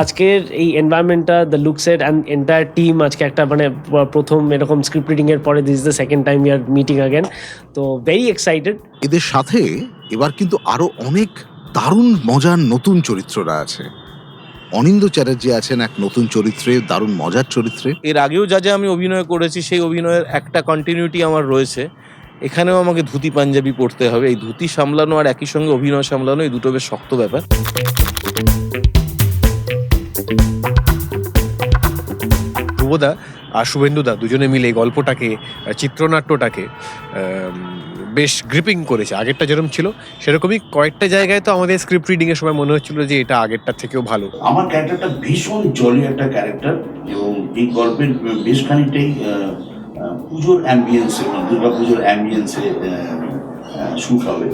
আজকের এই এনভায়রনমেন্টটা, the look set and entire team আজকে একটা মানে প্রথম এরকম স্ক্রিপ্ট রিডিংয়ের পরে this is the second time we are meeting again, তো ভেরি এক্সাইটেড। এদের সাথে এবার কিন্তু আরো অনেক দারুণ মজার নতুন চরিত্ররা আছে। অনিন্দ্য চ্যাটার্জি আছেন এক নতুন চরিত্রে, দারুণ মজার চরিত্রে। এর আগেও যা যা আমি অভিনয় করেছি সেই অভিনয়ের একটা কন্টিনিউটি আমার রয়েছে। এখানেও আমাকে ধুতি পাঞ্জাবি পরতে হবে। এই ধুতি সামলানো আর একই সঙ্গে অভিনয় সামলানো, এই দুটো বেশ শক্ত ব্যাপার। ধ্রুবদা আর শুভেন্দুদা দুজনে মিলে এই গল্পটাকে, চিত্রনাট্যটাকে বেশ গ্রিপিং করেছে। আগেরটা যেরকম ছিল সেরকমই কয়েকটা জায়গায় তো আমাদের স্ক্রিপ্ট রিডিং এর সময় মনে হচ্ছিল যে এটা আগেরটার থেকেও ভালো। আমার ক্যারেক্টারটা ভীষণ জলি একটা ক্যারেক্টার, এবং এই গল্পের বেশ খানিকটাই পুজোর অ্যাম্বিয়েন্সে, দুর্গা পুজোর অ্যাম্বিয়েন্সে শুট হবে।